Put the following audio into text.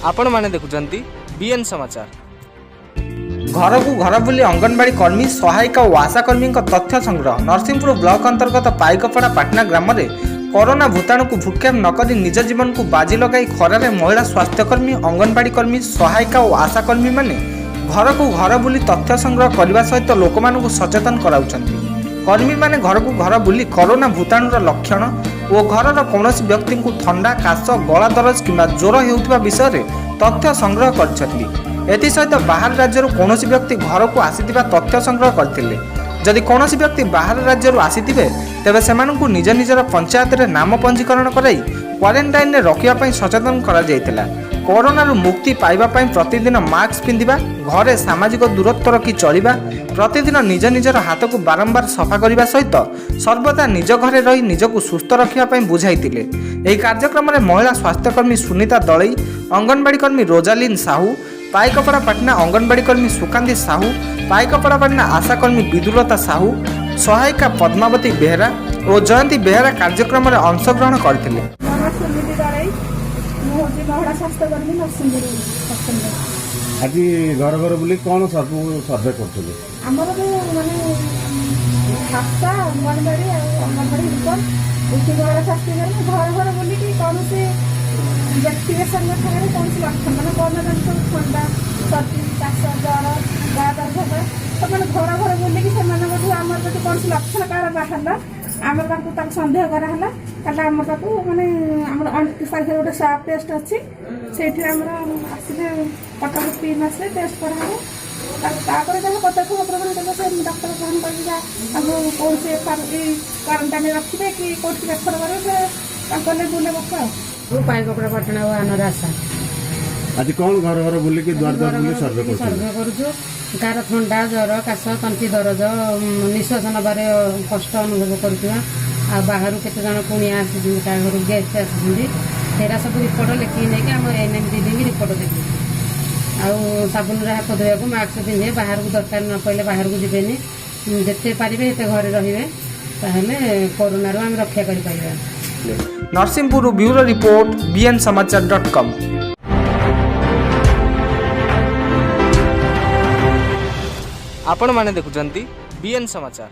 आपण माने देखुचंती बीएन समाचार। घर को घर बुली अंगनवाड़ी कर्मी सहायिका और आशा कर्मी तथ्य संग्रह। नरसिंहपुर ब्लॉक अंतर्गत पाइकपड़ा पाटना ग्राम में कोरोना भूताणु को भूक्षेप नक निज जीवन को बाजी लगाई खरार महिला स्वास्थ्यकर्मी अंगनवाड़ी कर्मी सहायिका और आशा कर्मी माने घर को घर बुली तथ्य संग्रह करने सहित लोक मानक सचेतन कराउछंती। कर्मी माने घर को घर बुली कोरोना भूताणुर लक्षण और घर कौन व्यक्ति को थंडा काश गला दरज कि ज्वर होता विषय में तथ्य संग्रह कर बाहर राज्य कौन व्यक्ति घर को आसीथिबा तथ्य संग्रह करथिले। जदि कौन व्यक्ति बाहर राज्य आसीथिबे तेबे सेमानंकु निज निजर पंचायत रे नाम पंजीकरण कराई क्वारेंटाइन रे रखिया सचेतन करा जायतिला। कोरोना मुक्ति पाइबा प्रतिदिन मास्क पिंधिबा, घरे सामाजिक दूरत्व रखी चलिबा, प्रतिदिन निज निजर हाथ को बारंबार सफा करने सहित सर्वदा निज घरे रही निजको सुस्थ रखिया बुझाइतिले। एही कार्यक्रम में महिला स्वास्थ्यकर्मी सुनीता दलई, अंगनवाड़ी कर्मी रोजालीन साहू, पाइकपड़ा पाटना अंगनवाड़ी कर्मी सुकांती साहू, पाइकपड़ा पाटना आशाकर्मी विदुलता साहू, सहायिका पद्मावती बेहरा और जयंती बेहरा कार्यक्रम में अंशग्रहण करथिले। आज घर घर बुली कौन सब सर्वे करथिले? हमर माने खासा अंगनवाड़ी रिपोर्ट उठी महिला स्वास्थ्यकर्मी घर घर बुली कि कौन से व्यक्तिगत संगठन में कौन से लक्षण मैंने कोरोना जन ठंडा सर्दी काश ज्वर गादा झगड़ा तो मैंने घर घर बुल कि आम जो कौन से लक्षण कार बाहर आम सन्देह कराला कहला आम मैंने आम पाखे गोटे स्वाब टेस्ट अच्छी से आसले कटक 3 मास टेस्ट कराहब तापर जहाँ पदक्षेप ग्रहण कले से डॉक्टर ग्रहण कर कौन से क्वारंटाइन रखिए कि कौन रेफर करेंगे बुले बक पाइकपड़ा पाटना आनर आशा। आज कौन घर घर बुल द्वार द्वार बुली सर्वे करूँ कार थंडा ज्वर काश तंती दरज निश्वास नबार कष्ट अनुभव करुवा बाहर केते जन कुणिया आसी घर गेस्ट आसा सब रिपोर्ट लिखिक नहीं आम एनएम दीदी रिपोर्ट देखे आबुन हाथ धोया मास्क पिंधे बाहर को दरकार न पड़े बाहर को जीवेनि जिते पारे घरे रे कोरोना आम रक्षा कर। Narsinghpur bureau report bnsamacar.com। आपण माने देखुचंती बीएन समाचार।